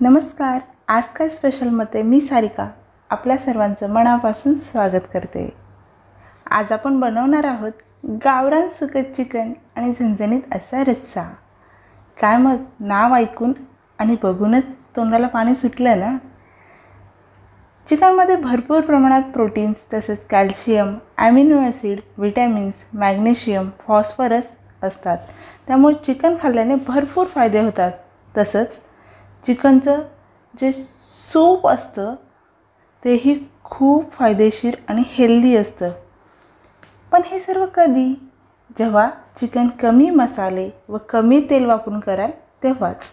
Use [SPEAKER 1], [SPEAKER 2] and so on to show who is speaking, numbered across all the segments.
[SPEAKER 1] नमस्कार. आज काय स्पेशलमध्ये मी सारिका आपल्या सर्वांचं मनापासून स्वागत करते. आज आपण बनवणार आहोत गावरान सुकं चिकन आणि झणझणीत असा रस्सा. काय मग नाव ऐकून आणि बघूनच तोंडाला पाणी सुटलं ना. चिकनमध्ये भरपूर प्रमाणात प्रोटीन्स तसेच calcium, amino acid, vitamins, magnesium, phosphorus असतात. त्यामुळे चिकन खाल्ल्याने भरपूर फायदे होतात. तसंच चिकनचं जे सूप असतं तेही खूप फायदेशीर आणि हेल्दी असतं. पण हे सर्व कधी? जेव्हा चिकन कमी मसाले व कमी तेल वापरून कराल तेव्हाच.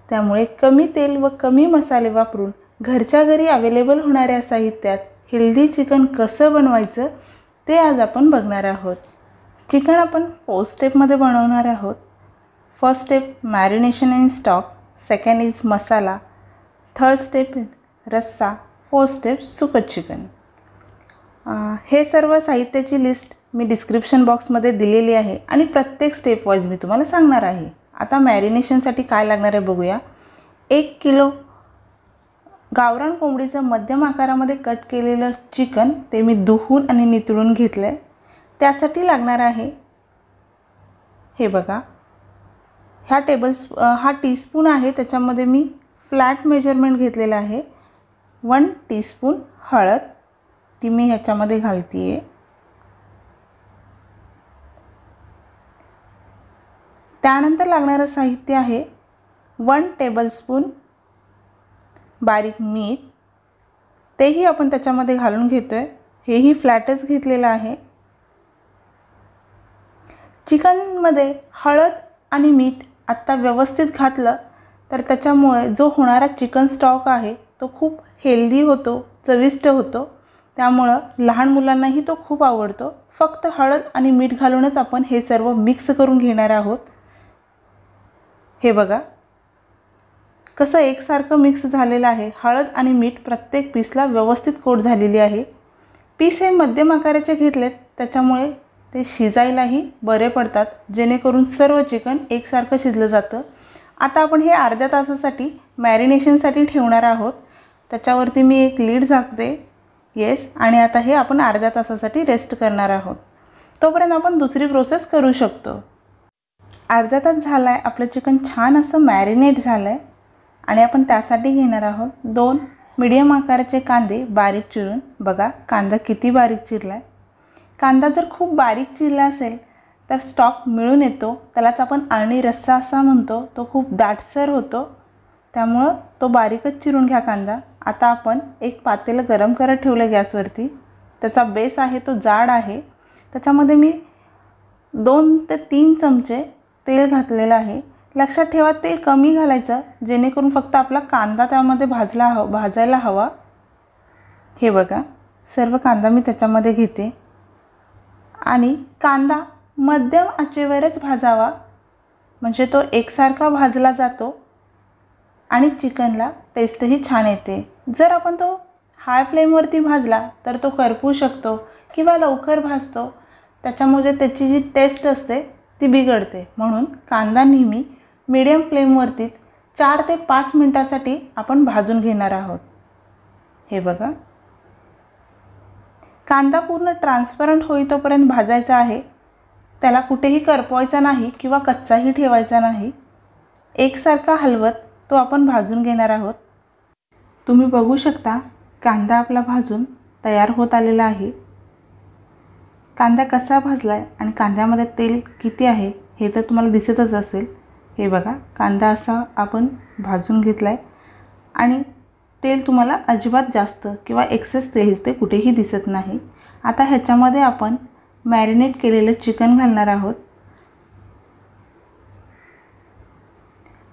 [SPEAKER 1] त्यामुळे कमी तेल व कमी मसाले वापरून घरच्या घरी अवेलेबल होणाऱ्या साहित्यात हेल्दी चिकन कसं बनवायचं ते आज आपण बघणार आहोत. चिकन आपण 4 स्टेपमध्ये बनवणार आहोत. First step marination in stock, second is masala, third step रस्सा, फोर्थ स्टेप सुकं चिकन. हे सर्व साहित्याची लिस्ट मी डिस्क्रिप्शन बॉक्समध्ये दिलेली आहे आणि प्रत्येक स्टेप वाईज मी तुम्हाला सांगणार आहे. आता मॅरिनेशनसाठी काय लागणार आहे बघूया. 1 किलो गावरान कोंबडीचं मध्यम आकारामध्ये कट केलेलं चिकन ते मी धुवून आणि नितळून घेतलं आहे. त्यासाठी लागणार आहे हे बघा, हा टीस्पून आहे, त्याच्यामध्ये मी फ्लॅट मेजरमेंट घेतलेलं आहे. 1 टीस्पून हळद ती मी ह्याच्यामध्ये घालते आहे. त्यानंतर लागणारं साहित्य आहे 1 टेबलस्पून बारीक मीठ, तेही आपण त्याच्यामध्ये घालून घेतो आहे. हेही फ्लॅटच घेतलेलं आहे. चिकनमध्ये हळद आणि मीठ आत्ता व्यवस्थित घातलं तर त्याच्यामुळे जो होणारा चिकन स्टॉक आहे तो खूप हेल्दी होतो, चविष्ट होतो. त्यामुळं लहान मुलांनाही तो खूप आवडतो. फक्त हळद आणि मीठ घालूनच आपण हे सर्व मिक्स करून घेणार आहोत. हे बघा कसं एकसारखं मिक्स झालेलं आहे. हळद आणि मीठ प्रत्येक पीसला व्यवस्थित कोट झालेली आहे. पीस हे मध्यम आकाराचे घेतलेत त्याच्यामुळे ते शिजायलाही बरे पडतात, जेणेकरून सर्व चिकन एकसारखं शिजलं जातं. आता आपण हे अर्ध्या तासासाठी मॅरिनेशनसाठी ठेवणार आहोत. त्याच्यावरती मी एक लीड झाकते. आणि आता हे आपण अर्ध्या तासासाठी रेस्ट करणार आहोत. तोपर्यंत आपण दुसरी प्रोसेस करू शकतो. अर्धा तास झाला आहे, आपलं चिकन छान असं मॅरिनेट झालं आहे आणि आपण त्यासाठी घेणार आहोत 2 मीडियम आकाराचे कांदे बारीक चिरून. बघा कांदा किती बारीक चिरला आहे. कांदा जर खूप बारीक चिरला असेल तर स्टॉक मिळून येतो, त्यालाच आपण अळणी रस्सा असा म्हणतो. तो खूप दाटसर होतो, त्यामुळं तो बारीकच चिरून घ्या कांदा. आता आपण एक पातेलं गरम करत ठेवलं गॅसवरती. त्याचा बेस आहे तो जाड आहे. त्याच्यामध्ये मी 2 ते 3 चमचे तेल घातलेलं आहे. लक्षात ठेवा तेल कमी घालायचं, जेणेकरून फक्त आपला कांदा त्यामध्ये भाजायला हवा. हे बघा सर्व कांदा मी त्याच्यामध्ये घेते आणि कांदा मध्यम आचेवरच भाजावा, म्हणजे तो एकसारखा भाजला जातो आणि चिकनला टेस्टही छान येते. जर आपण तो हाय फ्लेमवरती भाजला तर तो करपू शकतो किंवा लवकर भाजतो, त्याच्यामुळे त्याची जी टेस्ट असते ती बिघडते. म्हणून कांदा नेहमी मीडियम फ्लेमवरतीच 4 ते 5 मिनटासाठी आपण भाजून घेणार आहोत. हे बघा कांदा पूर्ण ट्रान्सपरंट होईतोपर्यंत भाजायचा आहे. त्याला कुठेही करपवायचा नाही किंवा कच्चाही ठेवायचा नाही. एकसारखा हलवत तो आपण भाजून घेणार आहोत. तुम्ही बघू शकता कांदा आपला भाजून तयार होत आलेला आहे. कांदा कसा भाजला आहे आणि कांद्यामध्ये तेल किती आहे हे तर तुम्हाला दिसतच असेल. हे बघा कांदा असा आपण भाजून घेतला आहे आणि तेल तुम्हाला अजिबात जास्त किंवा एक्सेस तेल ते कुठेही दिसत नाही. आता ह्याच्यामध्ये आपण मॅरिनेट केलेलं चिकन घालणार आहोत.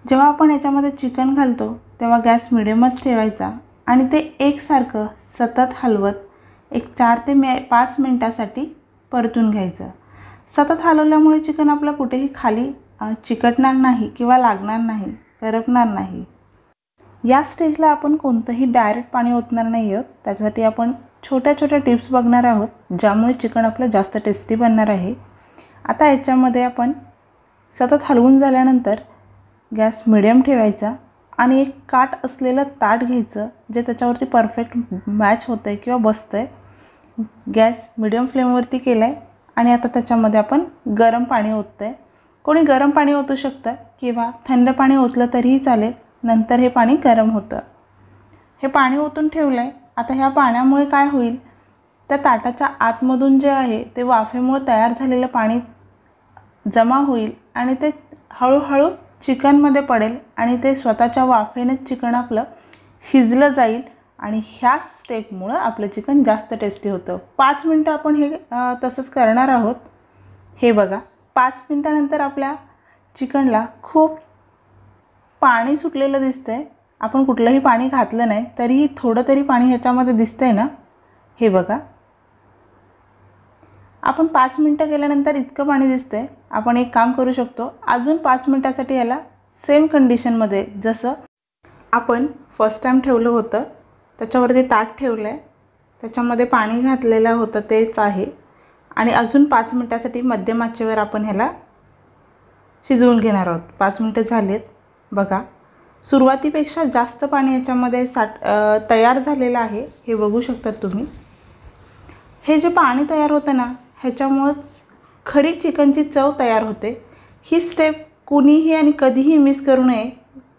[SPEAKER 1] जेव्हा आपण याच्यामध्ये चिकन घालतो तेव्हा गॅस मिडियमच ठेवायचा आणि ते एकसारखं सतत हलवत एक 4 ते 5 मिनटासाठी परतून घ्यायचं. सतत हलवल्यामुळे चिकन आपलं कुठेही खाली चिकटणार नाही किंवा लागणार नाही, करपणार नाही. या स्टेजला आपण कोणतंही डायरेक्ट पाणी ओतणार नाही आहोत. त्यासाठी आपण छोट्या छोट्या टिप्स बघणार आहोत, ज्यामुळे चिकन आपलं जास्त टेस्टी बनणार आहे. आता याच्यामध्ये आपण सतत हलवून झाल्यानंतर गॅस मिडियम ठेवायचा आणि एक काठ असलेलं ताट घ्यायचं जे त्याच्यावरती परफेक्ट मॅच होतं आहे किंवा बसतं आहे. गॅस मिडियम फ्लेमवरती केला आहे आणि आता त्याच्यामध्ये आपण गरम पाणी ओततं आहे. कोणी गरम पाणी ओतू शकतं किंवा थंड पाणी ओतलं तरीही चालेल. नंतर हे पाणी गरम होतं. हे पाणी ओतून ठेवलं आहे. आता ह्या पाण्यामुळे काय होईल, त्या ताटाच्या आतमधून जे आहे ते वाफेमुळे तयार झालेलं पाणी जमा होईल आणि ते हळूहळू चिकनमध्ये पडेल आणि ते स्वतःच्या वाफेनेच चिकन आपलं शिजलं जाईल आणि ह्या स्टेपमुळं आपलं चिकन जास्त टेस्टी होतं. 5 मिनटं आपण हे तसंच करणार आहोत. हे बघा, 5 मिनटानंतर आपल्या चिकनला खूप पाणी सुटलेलं दिसतं आहे. आपण कुठलंही पाणी घातलं नाही तरीही थोडं तरी पाणी ह्याच्यामध्ये दिसतं आहे ना. हे बघा, आपण 5 मिनटं केल्यानंतर इतकं पाणी दिसतं आहे. आपण एक काम करू शकतो, अजून 5 मिनटासाठी याला सेम कंडिशनमध्ये जसं आपण फर्स्ट टाईम ठेवलं होतं त्याच्यावरती ताट ठेवलं आहे, त्याच्यामध्ये पाणी घातलेलं होतं तेच आहे आणि अजून 5 मिनटासाठी मध्यम आचेवर आपण ह्याला शिजवून घेणार आहोत. 5 मिनटं झालेत. बघा, सुरुवातीपेक्षा जास्त पाणी याच्यामध्ये तयार झालेलं आहे. हे बघू शकतात तुम्ही. हे जे पाणी तयार होतं ना, ह्याच्यामुळंच खरी चिकनची चव तयार होते. ही स्टेप कुणीही आणि कधीही मिस करू नये.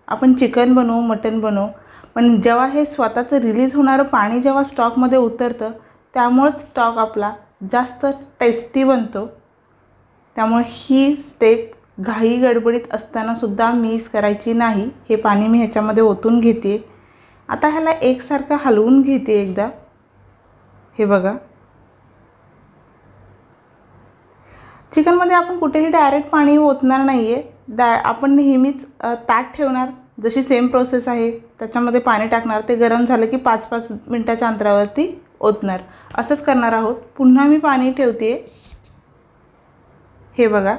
[SPEAKER 1] आपण चिकन बनवू, मटण बनवू, पण जेव्हा हे स्वतःचं रिलीज होणारं पाणी जेव्हा स्टॉकमध्ये उतरतं त्यामुळंच स्टॉक आपला जास्त टेस्टी बनतो. त्यामुळे ही स्टेप घाई गडबडीत असतानासुद्धा मिस करायची नाही. हे पाणी मी ह्याच्यामध्ये ओतून घेते. आता ह्याला एकसारखं हलवून घेते एकदा. हे बघा, चिकनमध्ये आपण कुठेही डायरेक्ट पाणी ओतणार नाही आहे. आपण नेहमीच ताट ठेवणार, जशी सेम प्रोसेस आहे. त्याच्यामध्ये पाणी टाकणार, ते गरम झालं की 5-5 मिनटाच्या अंतरावरती ओतणार. असंच करणार आहोत. पुन्हा मी पाणी ठेवते. हे बघा,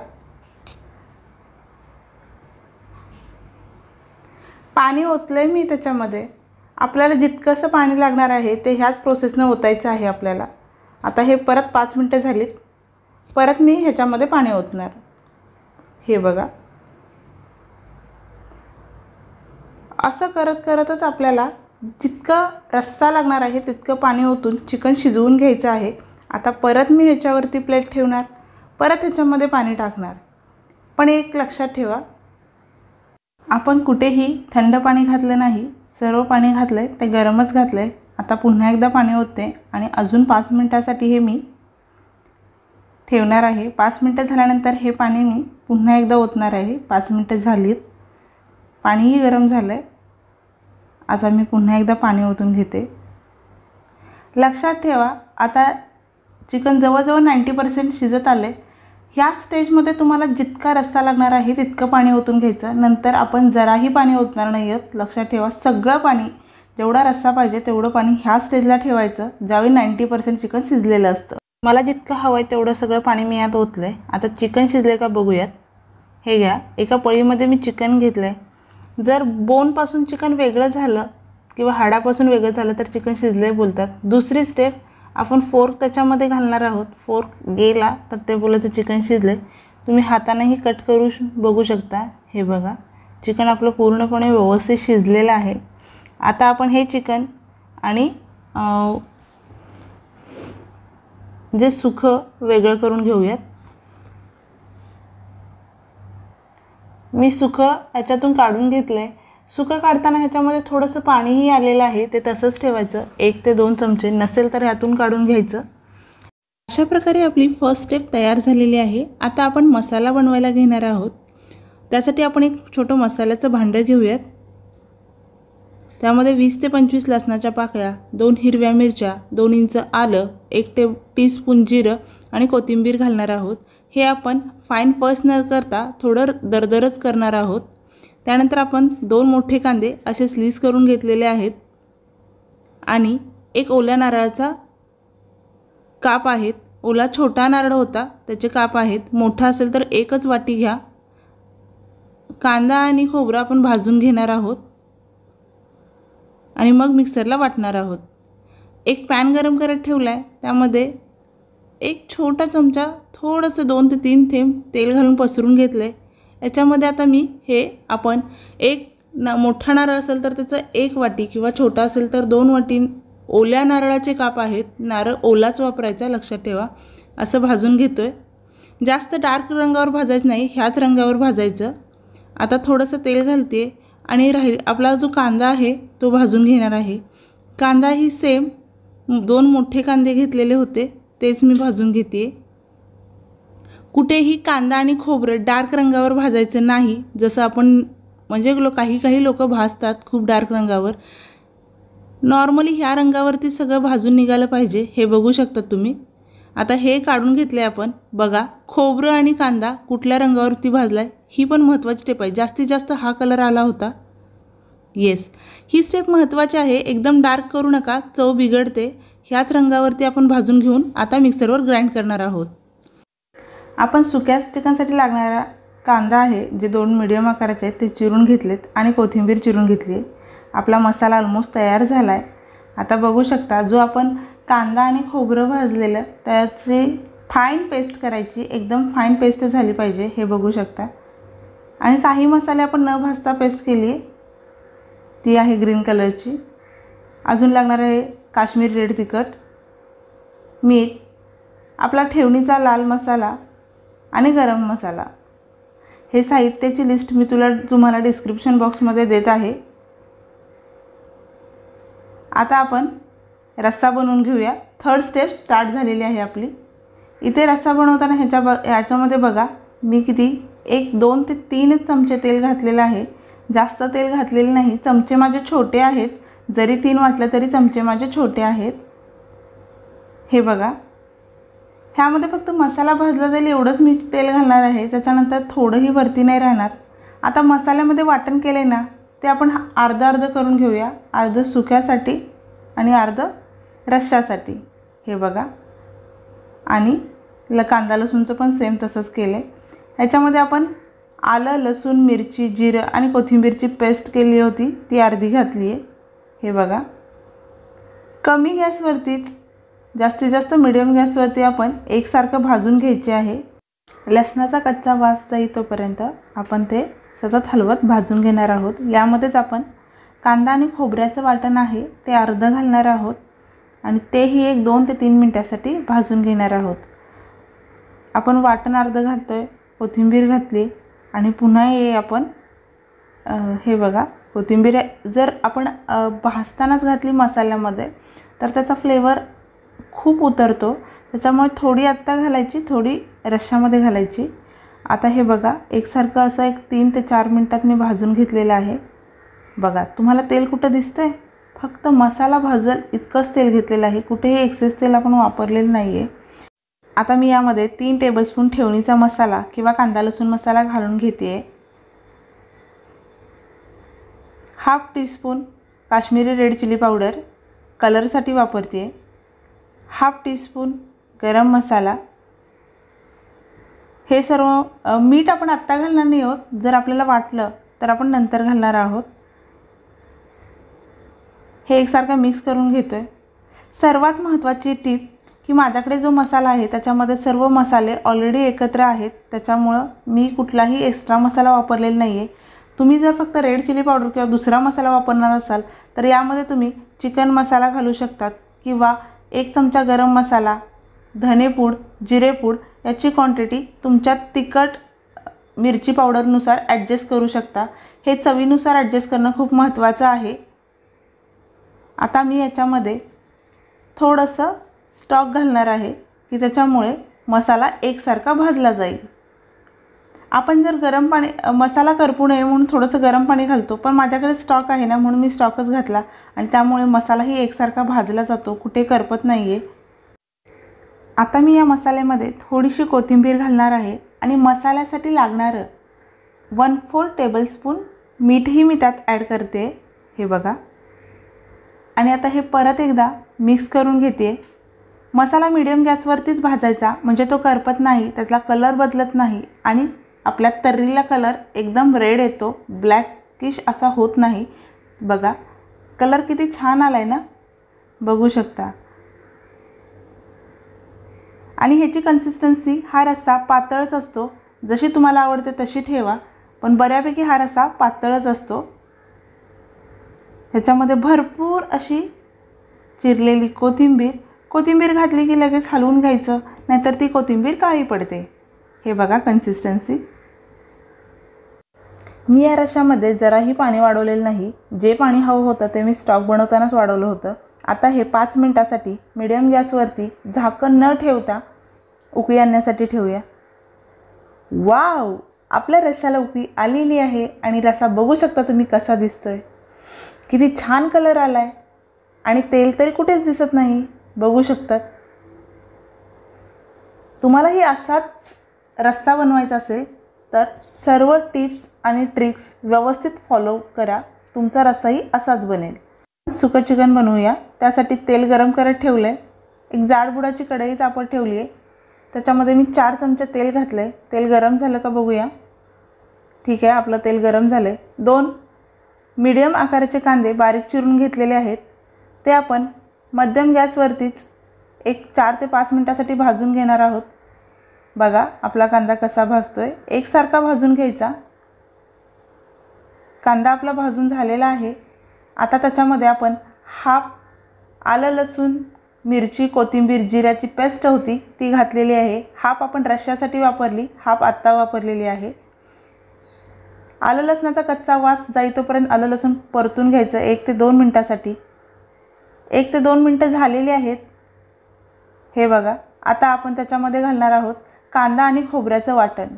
[SPEAKER 1] पाणी ओतलं आहे मी त्याच्यामध्ये. आपल्याला जितकंसं पाणी लागणार आहे ते ह्याच प्रोसेसनं ओतायचं आहे आपल्याला. आता हे परत 5 मिनटं झालीत. परत मी ह्याच्यामध्ये पाणी ओतणार. हे बघा, असं करत करतच आपल्याला जितकं रस्सा लागणार आहे तितकं पाणी ओतून चिकन शिजवून घ्यायचं आहे. आता परत मी ह्याच्यावरती प्लेट ठेवणार, परत ह्याच्यामध्ये पाणी टाकणार. पण एक लक्षात ठेवा, आपण कुठेही थंड पाणी घातलं नाही, सर्व पाणी घातलं आहे ते गरमच घातलं आहे. आता पुन्हा एकदा पाणी ओतते आणि अजून 5 मिनटासाठी हे मी ठेवणार आहे. 5 मिनटं झाल्यानंतर हे पाणी मी पुन्हा एकदा ओतणार आहे. 5 मिनटं झालीत, पाणीही गरम झालं आहे. आता मी पुन्हा एकदा पाणी ओतून घेते. लक्षात ठेवा, आता चिकन जवळजवळ 90% शिजत आलं आहे. ह्या स्टेजमध्ये तुम्हाला जितका रस्सा लागणार आहे तितकं पाणी ओतून घ्यायचं. नंतर आपण जराही पाणी ओतणार नाही आहोत. लक्षात ठेवा, सगळं पाणी, जेवढा रस्सा पाहिजे तेवढं पाणी ह्या स्टेजला ठेवायचं ज्यावेळी 90% चिकन शिजलेलं असतं. मला जितकं हवं आहे तेवढं सगळं पाणी मी यात ओतलं आहे. आता चिकन शिजले का बघूयात. हे घ्या, एका पळीमध्ये मी चिकन घेतलं आहे. जर बोनपासून चिकन वेगळं झालं किंवा हाडापासून वेगळं झालं तर चिकन शिजले बोलतात. दुसरी स्टेप, आपण फोर्क त्याच्यामध्ये घालणार आहोत. फोर्क गेला तर ते बोलायचं चिकन शिजले. तुम्ही हातानेही कट करू बघू शकता. हे बघा, चिकन आपलं पूर्णपणे व्यवस्थित शिजलेलं आहे. आता आपण हे चिकन आणि जे सुकं वेगळं करून घेऊयात. मी सुकं याच्यातून काढून घेतलं आहे. सुकं काढताना ह्याच्यामध्ये थोडंसं पाणीही आलेलं आहे, ते तसंच ठेवायचं. 1 ते 2 चमचे, नसेल तर ह्यातून काढून घ्यायचं. अशा प्रकारे आपली फर्स्ट स्टेप तयार झालेली आहे. आता आपण मसाला बनवायला घेणार आहोत. त्यासाठी आपण एक छोटं मसाल्याचं भांडं घेऊयात. त्यामध्ये 20 ते 25 लसणाच्या पाकळ्या, 2 हिरव्या मिरच्या, 2 इंच आलं, 1 टीस्पून जिरं आणि कोथिंबीर घालणार आहोत. हे आपण फाईन पल्स न करता थोडं दरदरच करणार आहोत. त्यानंतर आपण 2 मोठे कांदे असे स्लीस करून घेतलेले आहेत आणि एक ओल्या नारळाचा काप आहेत. ओला छोटा नारळ होता त्याचे काप आहेत. मोठा असेल तर एकच वाटी घ्या. कांदा आणि खोबरं आपण भाजून घेणार आहोत आणि मग मिक्सरला वाटणार आहोत. एक पॅन गरम करत ठेवला आहे. त्यामध्ये एक छोटा चमचा, थोडंसं 2 ते 3 थेंब तेल घालून पसरून घेतलं आहे. याच्यामध्ये आता मी हे आपण 1 मोठा नारळ असेल तर त्याचं 1 वाटी किंवा छोटा असेल तर 2 वाटी ओल्या नारळाचे काप आहेत. नारळ ओलाच वापरायचा, लक्षात ठेवा. असं भाजून घेतोय. जास्त डार्क रंगावर भाजायचं नाही, ह्याच रंगावर भाजायचं. आता थोडंसं तेल घालते आणि आपला जो कांदा आहे तो भाजून घेणार आहे. कांदा ही सेम 2 मोठे कांदे घेतलेले होते, तेच मी भाजून घेते. कुठेही कांदा आणि खोबरं डार्क रंगावर भाजायचं नाही, जसं आपण म्हणजे काही लोक भाजतात खूप डार्क रंगावर. नॉर्मली ह्या रंगावरती सगळं भाजून निघालं पाहिजे. हे बघू शकता तुम्ही. आता हे काढून घेतले आपण. बघा, खोबरं आणि कांदा कुठल्या रंगावरती भाजलाय ही पण महत्त्वाची स्टेप आहे. जास्तीत जास्त हा कलर आला होता. येस, ही स्टेप महत्त्वाची आहे. एकदम डार्क करू नका, चव बिघडते. ह्याच रंगावरती आपण भाजून घेऊन आता मिक्सरवर ग्राइंड करणार आहोत. आपण सुक्या चिकनसाठी लागणारा कांदा आहे, जे 2 मीडियम आकाराचे आहेत ते चिरून घेतलेत आणि कोथिंबीर चिरून घेतली आहे. आपला मसाला ऑलमोस्ट तयार झाला आहे. आता बघू शकता, जो आपण कांदा आणि खोबरं भाजलेलं त्याची फाईन पेस्ट करायची. एकदम फाईन पेस्ट झाली पाहिजे, हे बघू शकता. आणि काही मसाले आपण न भाजता पेस्ट केली आहे, ती आहे ग्रीन कलरची. अजून लागणार आहे काश्मीरी रेड तिखट, मीठ, आपला ठेवणीचा लाल मसाला आणि गरम मसाला. हे साहित्याची लिस्ट मी तुम्हाला डिस्क्रिप्शन बॉक्समध्ये देत आहे. आता आपण रस्सा बनवून घेऊया. 3rd स्टेप स्टार्ट झालेली आहे आपली. इथे रस्सा बनवताना ह्याच्यामध्ये बघा, मी किती 1, 2 ते 3च चमचे तेल घातलेलं आहे. जास्त तेल घातलेले नाही. चमचे माझे छोटे आहेत, जरी 3 वाटलं तरी चमचे माझे छोटे आहेत. हे बघा, ह्यामध्ये फक्त मसाला भाजला जाईल एवढंच मी तेल घालणार आहे. त्याच्यानंतर थोडंही वरती नाही राहणार. आता मसाल्यामध्ये वाटण केले ना, ते आपण अर्ध करून घेऊया. अर्ध सुक्यासाठी आणि अर्ध रश्श्यासाठी. हे बघा, आणि कांदा लसूणचं पण सेम तसंच केलं आहे. ह्याच्यामध्ये आपण आलं, लसूण, मिरची, जिरं आणि कोथिंबीरची पेस्ट केली होती, ती अर्धी घातली आहे. हे बघा, कमी गॅसवरतीच, जास्तीत जास्त मिडियम गॅसवरती आपण एकसारखं भाजून घ्यायचे आहे. लसणाचा कच्चा वास जाईल तोपर्यंत आपण ते सतत हलवत भाजून घेणार आहोत. यामध्येच आपण कांदा आणि खोबऱ्याचं वाटण आहे ते अर्ध घालणार आहोत आणि तेही 1, 2 ते 3 मिनटासाठी भाजून घेणार आहोत. आपण वाटण अर्ध घालतोय, कोथिंबीर घातली आणि पुन्हा आपण हे बघा, कोथिंबीर जर आपण भाजतानाच घातली मसाल्यामध्ये तर त्याचा फ्लेवर खूप उतरतो. त्याच्यामुळे थोडी आत्ता घालायची, थोडी रश्श्यामध्ये घालायची. आता हे बघा, एकसारखं असं 3 ते 4 मिनटात मी भाजून घेतलेलं आहे. बघा, तुम्हाला तेल कुठं दिसतंय? फक्त मसाला भाजल इतकंच तेल घेतलेलं आहे. कुठेही एक्सेस तेल आपण वापरलेलं नाही आहे. आता मी यामध्ये 3 टेबलस्पून ठेवणीचा मसाला किंवा कांदा लसूण मसाला घालून घेते. 1/2 teaspoon Kashmiri red chilli powder कलरसाठी वापरते. 1/2 टीस्पून गरम मसाला. हे सर्व मीठ आपण आत्ता घालणार नाही आहोत, जर आपल्याला वाटलं तर आपण नंतर घालणार आहोत. हे एकसारखं मिक्स करून घेतो आहे. सर्वात महत्त्वाची टीप की माझ्याकडे जो मसाला आहे त्याच्यामध्ये सर्व मसाले ऑलरेडी एकत्र आहेत, त्याच्यामुळं मी कुठलाही एक्स्ट्रा मसाला वापरलेला नाही आहे. तुम्ही जर फक्त रेड चिली पावडर किंवा दुसरा मसाला वापरणार असाल तर यामध्ये तुम्ही चिकन मसाला घालू शकतात किंवा 1 चमचा गरम मसाला, धनेपूड, जिरेपूड याची क्वांटिटी तुमच्या तिखट मिरची पावडरनुसार ॲडजस्ट करू शकता. हे चवीनुसार ॲडजस्ट करणं खूप महत्त्वाचं आहे. आता मी याच्यामध्ये थोडंसं स्टॉक घालणार आहे की त्याच्यामुळे मसाला एकसारखा भाजला जाईल. आपण जर गरम पाणी मसाला करपू नये म्हणून थोडंसं गरम पाणी घालतो, पण माझ्याकडे स्टॉक आहे ना म्हणून मी स्टॉकच घातला आणि त्यामुळे मसालाही एकसारखा भाजला जातो, कुठे करपत नाही आहे. आता मी या मसाल्यामध्ये थोडीशी कोथिंबीर घालणार आहे आणि मसाल्यासाठी लागणारं 1/4 टेबलस्पून मीठही मी त्यात ॲड करते. हे बघा, आणि आता हे परत एकदा मिक्स करून घेते. मसाला मीडियम गॅसवरतीच भाजायचा, म्हणजे तो करपत नाही, त्यातला कलर बदलत नाही आणि आपल्या तर्रीला कलर एकदम रेड येतो, ब्लॅकिश असा होत नाही. बघा, कलर किती छान आला आहे ना, बघू शकता. आणि ह्याची कन्सिस्टन्सी, हा रस्सा पातळच असतो. जशी तुम्हाला आवडते तशी ठेवा, पण बऱ्यापैकी हा रस्सा पातळच असतो. ह्याच्यामध्ये भरपूर अशी चिरलेली कोथिंबीर घातली की लगेच हलवून घ्यायचं, नाहीतर ती कोथिंबीर काळी पडते. हे बघा कन्सिस्टन्सी. मी या रश्श्यामध्ये जराही पाणी वाढवलेलं नाही. जे पाणी हवं होतं ते मी स्टॉक बनवतानाच वाढवलं होतं. आता हे 5 मिनिटासाठी मीडियम गॅसवरती झाकण न ठेवता उकळी आणण्यासाठी ठेवूया. वाव, आपल्या रश्श्याला उकळी आलेली आहे आणि रस्सा बघू शकता तुम्ही कसा दिसतोय. किती छान कलर आला आहे आणि तेल तरी कुठेच दिसत नाही, बघू शकतात. तुम्हालाही असाच रस्सा बनवायचा असेल तर सर्व टिप्स आणि ट्रिक्स व्यवस्थित फॉलो करा, तुमचा रस्साही असाच बनेल. सुकं चिकन बनवूया. त्यासाठी तेल गरम करत ठेवलं आहे. एक जाडबुडाची कढई तापत ठेवली आहे. त्याच्यामध्ये मी 4 चमचे तेल घातलं आहे. तेल गरम झालं का बघूया. ठीक आहे, आपलं तेल गरम झालं आहे. 2 मीडियम आकाराचे कांदे बारीक चिरून घेतलेले आहेत. ते आपण मध्यम गॅसवरतीच एक 4 ते 5 मिनिटासाठी भाजून घेणार आहोत. बघा आपला कांदा कसा भाजतोय, एकसारखा भाजून घ्यायचा. कांदा आपला भाजून झालेला आहे. आता त्याच्यामध्ये आपण हाफ आलं लसूण मिरची कोथिंबीर जिऱ्याची पेस्ट होती ती घातलेली आहे. हाफ आपण रश्श्यासाठी वापरली, हाफ आत्ता वापरलेली आहे. आलं लसणाचा कच्चा वास जाईतोपर्यंत आलं लसूण परतून घ्यायचं 1 ते 2 मिनिटासाठी. 1 ते 2 मिनटं झालेली आहेत. हे बघा, आता आपण त्याच्यामध्ये घालणार आहोत कांदा आणि खोबऱ्याचं वाटण.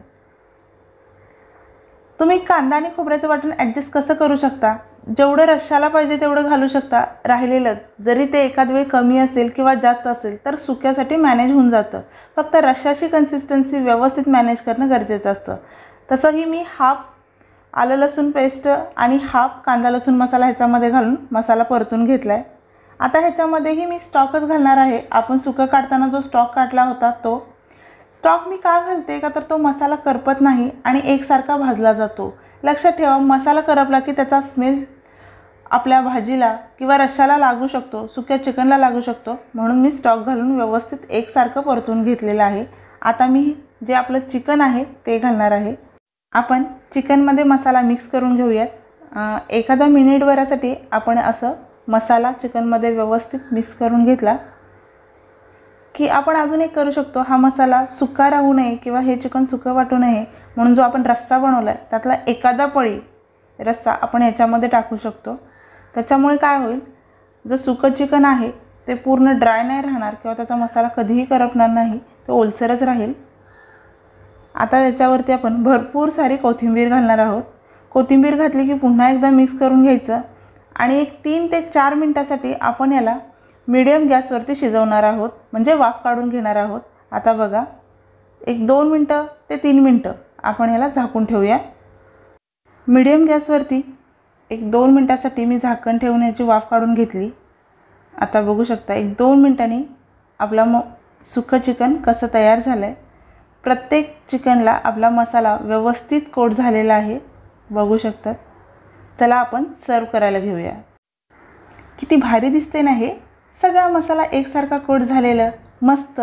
[SPEAKER 1] तुम्ही कांदा आणि खोबऱ्याचं वाटण ॲडजस्ट कसं करू शकता, जेवढं रश्श्याला पाहिजे तेवढं घालू शकता. राहिलेलं जरी ते एखाद वेळी कमी असेल किंवा जास्त असेल तर सुक्यासाठी मॅनेज होऊन जातं. फक्त रश्श्याची कन्सिस्टन्सी व्यवस्थित मॅनेज करणं गरजेचं असतं. तसंही मी हाफ आलं लसूण पेस्ट आणि हाफ कांदा लसूण मसाला ह्याच्यामध्ये घालून मसाला परतून घेतला आहे. आता ह्याच्यामध्येही मी स्टॉकच घालणार आहे. आपण सुकं काढताना जो स्टॉक काढला होता तो स्टॉक मी का घालते का तर तो मसाला करपत नाही आणि एकसारखा भाजला जातो. लक्षात ठेवा, मसाला करपला की त्याचा स्मेल आपल्या भाजीला किंवा रश्श्याला लागू शकतो, सुक्या चिकनला लागू शकतो. म्हणून मी स्टॉक घालून व्यवस्थित एकसारखं परतून घेतलेलं आहे. आता मी जे आपलं चिकन आहे ते घालणार आहे. आपण चिकनमध्ये मसाला मिक्स करून घेऊयात. एखादा मिनिटभरासाठी आपण असं मसाला चिकनमध्ये व्यवस्थित मिक्स करून घेतला की आपण अजून एक करू शकतो. हा मसाला सुका राहू नये किंवा हे चिकन सुकं वाटू नये म्हणून जो आपण रस्सा बनवला आहे त्यातला एखादा पळी रस्सा आपण याच्यामध्ये टाकू शकतो. त्याच्यामुळे काय होईल, जो सुकं चिकन आहे ते पूर्ण ड्राय नाही राहणार किंवा त्याचा मसाला कधीही करपणार नाही, तो ओलसरच राहील. आता याच्यावरती आपण भरपूर सारी कोथिंबीर घालणार आहोत. कोथिंबीर घातली की पुन्हा एकदा मिक्स करून घ्यायचं आणि एक 3 ते 4 मिनिटासाठी आपण याला मीडियम गॅसवरती शिजवणार आहोत, म्हणजे वाफ काढून घेणार आहोत. आता बघा, एक 2 मिनटं ते 3 मिनटं आपण याला झाकून ठेवूया. मीडियम गॅसवरती एक 2 मिनटासाठी मी झाकण ठेवून याची वाफ काढून घेतली. आता बघू शकता एक 2 मिनटांनी आपला सुकं चिकन कसं तयार झालं आहे. प्रत्येक चिकनला आपला मसाला व्यवस्थित कोट झालेला आहे, बघू शकतात. चला आपण सर्व करायला घेऊया. किती भारी दिसते ना हे. सगळा मसाला एकसारखा कोट झालेलं मस्त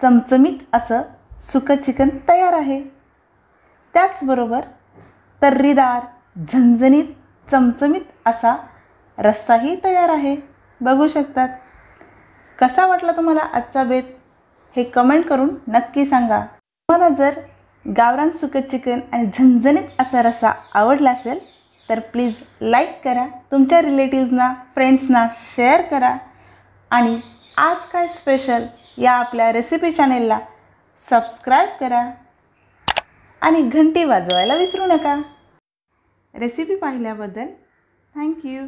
[SPEAKER 1] चमचमीत असं सुकं चिकन तयार आहे. त्याचबरोबर तर्रीदार झणझणीत चमचमीत असा रस्साही तयार आहे, बघू शकतात. कसा वाटला तुम्हाला आजचा बेत हे कमेंट करून नक्की सांगा. तुम्हाला जर गावरान सुकं चिकन आणि झणझणीत असा रस्सा आवडला असेल तर प्लीज लाईक करा, तुमच्या रिलेटिव्सना फ्रेंड्सना शेअर करा आणि आज काय स्पेशल या आपल्या रेसिपी चॅनेलला सबस्क्राईब करा आणि घंटी वाजवायला विसरू नका. रेसिपी पाहिल्याबद्दल थँक्यू.